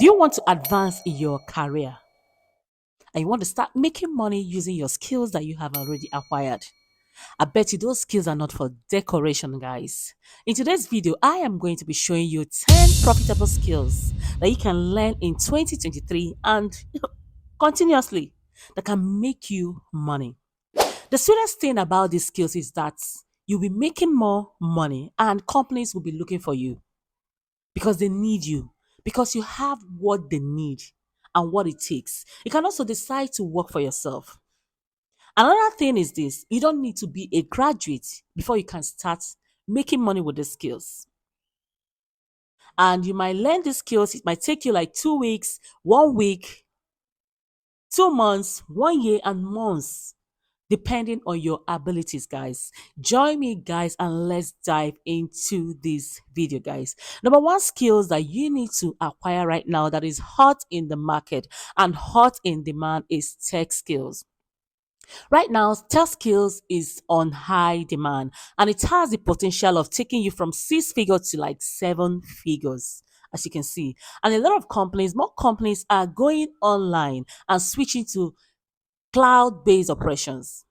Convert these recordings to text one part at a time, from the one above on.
Do you want to advance in your career and you want to start making money using your skills that you have already acquired? I bet you those skills are not for decoration, guys. In today's video, I am going to be showing you 10 profitable skills that you can learn in 2023 and continuously that can make you money. The sweetest thing about these skills is that you'll be making more money and companies will be looking for you because they need you, because you have what they need and what it takes. You can also decide to work for yourself. Another thing is this: you don't need to be a graduate before you can start making money with the skills. And you might learn these skills, it might take you like 2 weeks, 1 week, 2 months, 1 year, and months, depending on your abilities, guys. Join me, guys, and let's dive into this video, guys. Number one skills that you need to acquire right now that is hot in the market and hot in demand is tech skills. Right now, tech skills is on high demand and it has the potential of taking you from 6 figures to like 7 figures. As you can see, and a lot of companies, more companies are going online and switching to cloud based operations.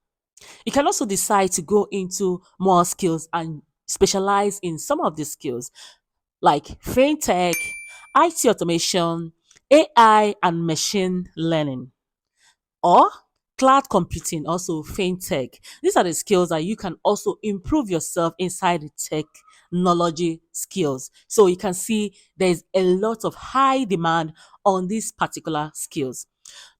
You can also decide to go into more skills and specialize in some of these skills like fintech, IT automation, AI, and machine learning, or cloud computing, also fintech. These are the skills that you can also improve yourself inside the technology skills. So you can see there's a lot of high demand on these particular skills.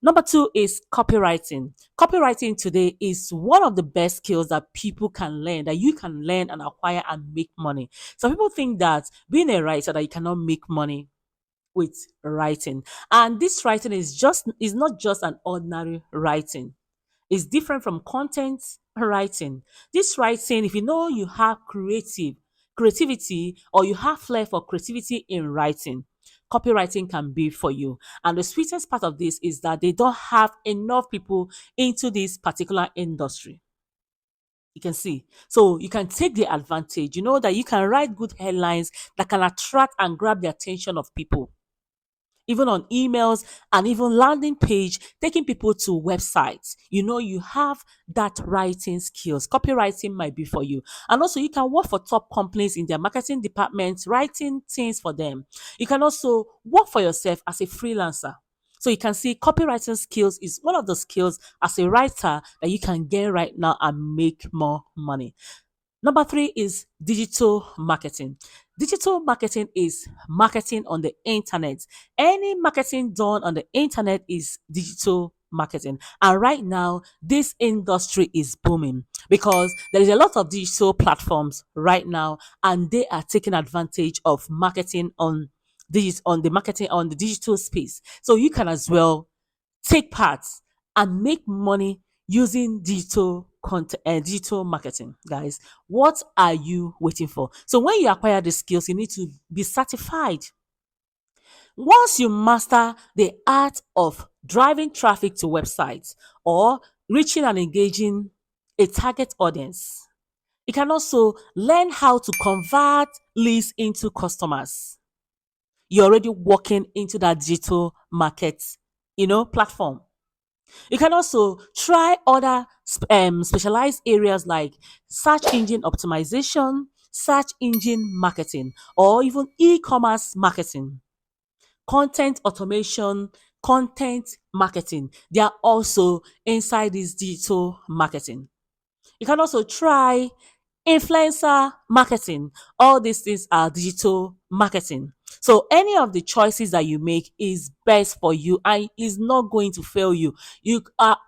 Number two is copywriting. Copywriting today is one of the best skills that people can learn, that you can learn and acquire and make money. Some people think that being a writer that you cannot make money with writing. And this writing is not just an ordinary writing. It's different from content writing. This writing, if you know you have creativity or you have flair for creativity in writing, copywriting can be for you. And the sweetest part of this is that they don't have enough people into this particular industry. You can see. So you can take the advantage. You know that you can write good headlines that can attract and grab the attention of people, even on emails and even landing page, taking people to websites. You know, you have that writing skills. Copywriting might be for you. And also you can work for top companies in their marketing departments, writing things for them. You can also work for yourself as a freelancer. So you can see copywriting skills is one of the skills as a writer that you can get right now and make more money. Number three is digital marketing. Digital marketing is marketing on the internet. Any marketing done on the internet is digital marketing. And right now, this industry is booming because there is a lot of digital platforms right now, and they are taking advantage of marketing on the digital space. So you can as well take part and make money using digital marketing. Guys, what are you waiting for? So when you acquire the skills, you need to be certified. Once you master the art of driving traffic to websites or reaching and engaging a target audience, you can also learn how to convert leads into customers. You're already walking into that digital market, platform. You can also try other specialized areas like search engine optimization, search engine marketing, or even e-commerce marketing, content automation, content marketing. They are also inside this digital marketing. You can also try influencer marketing. All these things are digital marketing. So any of the choices that you make is best for you and is not going to fail you. You're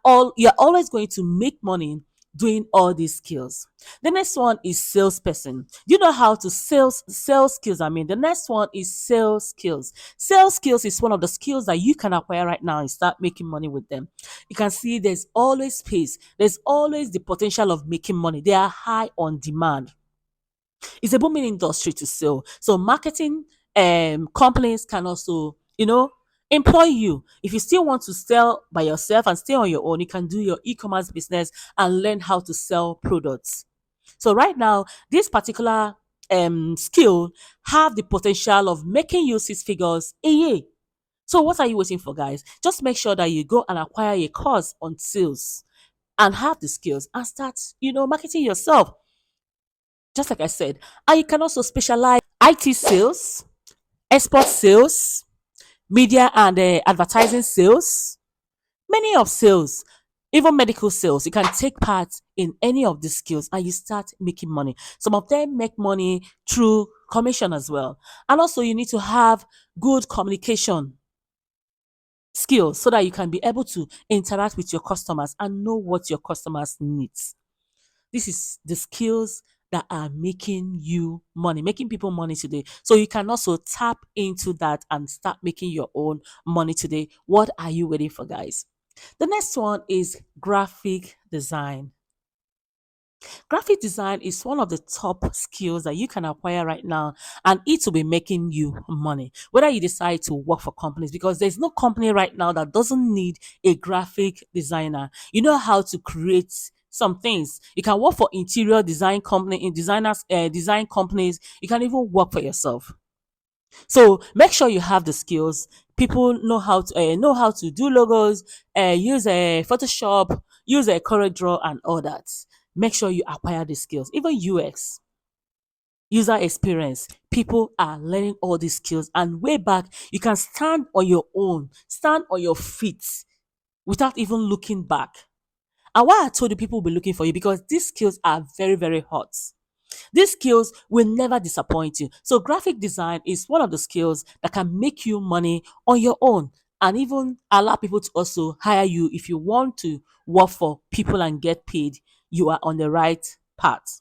always going to make money doing all these skills. The next one is salesperson. You know how to sell skills. I mean, the next one is sales skills. Sales skills is one of the skills that you can acquire right now and start making money with them. You can see there's always space. There's always the potential of making money. They are high on demand. It's a booming industry to sell. So marketing companies can also, employ you. If you still want to sell by yourself and stay on your own, you can do your e-commerce business and learn how to sell products. So right now, this particular skill have the potential of making you 6 figures a year. So what are you waiting for, guys? Just make sure that you go and acquire a course on sales and have the skills and start, marketing yourself. Just like I said, and you can also specialize IT sales, export sales, media and advertising sales, many of sales, even medical sales. You can take part in any of these skills and you start making money. Some of them make money through commission as well. And also, you need to have good communication skills so that you can be able to interact with your customers and know what your customers needs. This is the skills that are making you money, making people money today. So you can also tap into that and start making your own money today. What are you waiting for, guys? The next one is graphic design. Graphic design is one of the top skills that you can acquire right now, and it will be making you money. Whether you decide to work for companies, because there's no company right now that doesn't need a graphic designer. You know how to create some things. You can work for interior design company, in designers, design companies. You can even work for yourself. So make sure you have the skills. People know how to do logos, use a Photoshop, use a CorelDRAW and all that. Make sure you acquire the skills. Even UX, user experience. People are learning all these skills, and way back you can stand on your own, stand on your feet without even looking back. And why I told you people will be looking for you, because these skills are very, very hot. These skills will never disappoint you. So graphic design is one of the skills that can make you money on your own and even allow people to also hire you if you want to work for people and get paid. You are on the right path.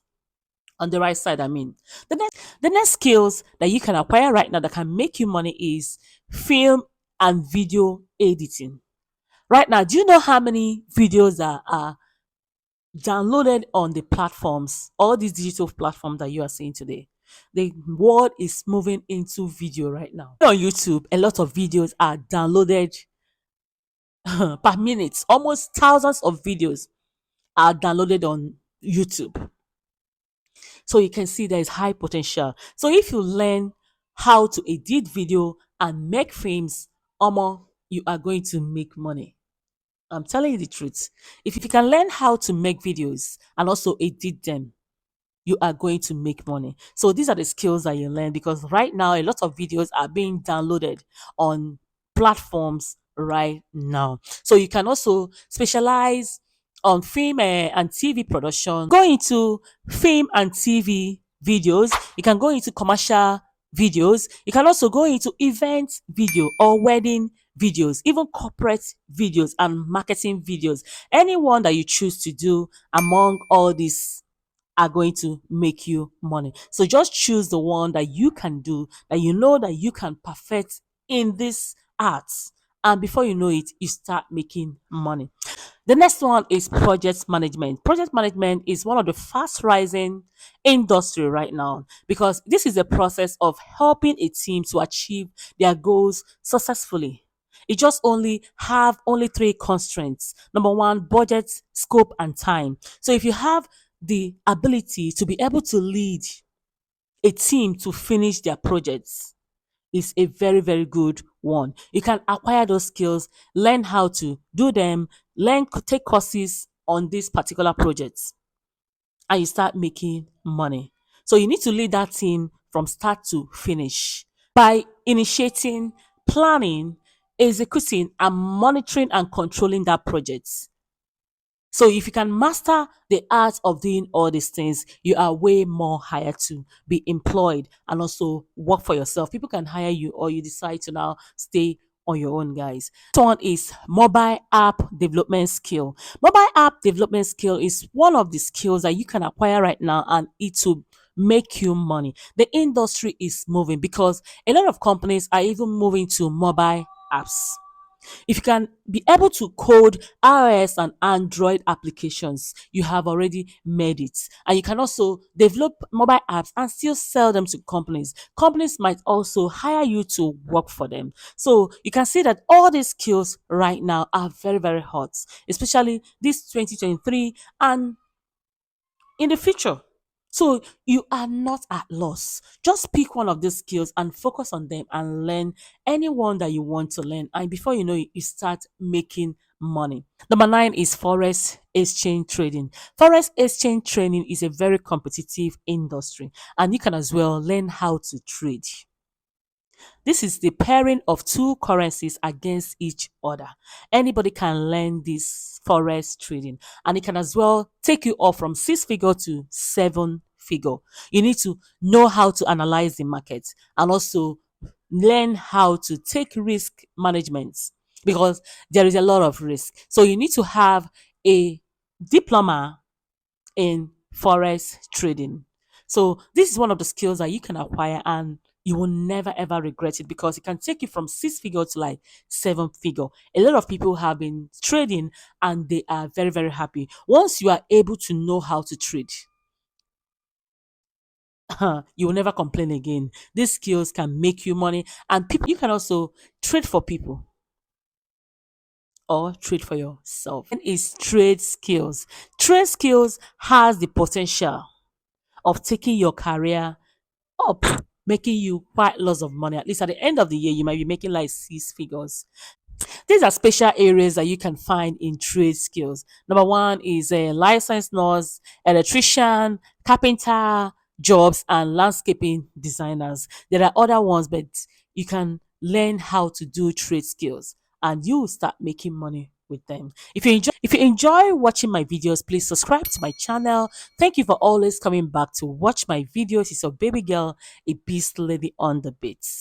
On the right side, I mean. The next skills that you can acquire right now that can make you money is film and video editing. Right now, do you know how many videos that are downloaded on the platforms, all these digital platforms that you are seeing today? The world is moving into video right now. On YouTube, a lot of videos are downloaded per minute. Almost thousands of videos are downloaded on YouTube. So you can see there is high potential. So if you learn how to edit video and make films, you are going to make money. I'm telling you the truth. If you can learn how to make videos and also edit them, you are going to make money. So these are the skills that you learn, because right now a lot of videos are being downloaded on platforms right now. So you can also specialize on film and TV production. Go into film and TV videos. You can go into commercial videos. You can also go into event video or wedding videos, even corporate videos and marketing videos. Anyone that you choose to do among all these are going to make you money. So just choose the one that you can do, that you know that you can perfect in this art. And before you know it, you start making money. The next one is project management. Project management is one of the fast rising industry right now, because this is a process of helping a team to achieve their goals successfully. It just only have only three constraints. Number one, budget, scope, and time. So if you have the ability to be able to lead a team to finish their projects, is a very, very good one. You can acquire those skills, learn how to do them, take courses on these particular projects, and you start making money. So you need to lead that team from start to finish by initiating, planning, executing, and monitoring and controlling that project. So if you can master the art of doing all these things, you are way more higher to be employed and also work for yourself. People can hire you, or you decide to now stay on your own, guys. Next one is mobile app development skill. Mobile app development skill is one of the skills that you can acquire right now, and it will make you money. The industry is moving because a lot of companies are even moving to mobile apps. If you can be able to code iOS and Android applications, you have already made it. And you can also develop mobile apps and still sell them to companies. Companies might also hire you to work for them. So you can see that all these skills right now are very, very hot, especially this 2023 and in the future. So you are not at loss. Just pick one of these skills and focus on them and learn any one that you want to learn. And before you know it, you start making money. Number nine is forex exchange trading. Forex exchange trading is a very competitive industry, and you can as well learn how to trade. This is the pairing of two currencies against each other. Anybody can learn this forex trading, and it can as well take you up from six figure to seven figure. You need to know how to analyze the market and also learn how to take risk management, because there is a lot of risk. So you need to have a diploma in forex trading. So this is one of the skills that you can acquire and you will never ever regret it, because it can take you from six figure to like seven figure. A lot of people have been trading and they are very, very happy. Once you are able to know how to trade, you will never complain again. These skills can make you money, and people, you can also trade for people or trade for yourself. And is trade skills. Trade skills has the potential of taking your career up, making you quite lots of money. At least at the end of the year, you might be making like six figures. These are special areas that you can find in trade skills. Number one is a licensed nurse, electrician, carpenter jobs, and landscaping designers. There are other ones, but you can learn how to do trade skills and you will start making money with them. If you enjoy watching my videos, please subscribe to my channel. Thank you for always coming back to watch my videos. It's your baby girl, a beast lady on the beats.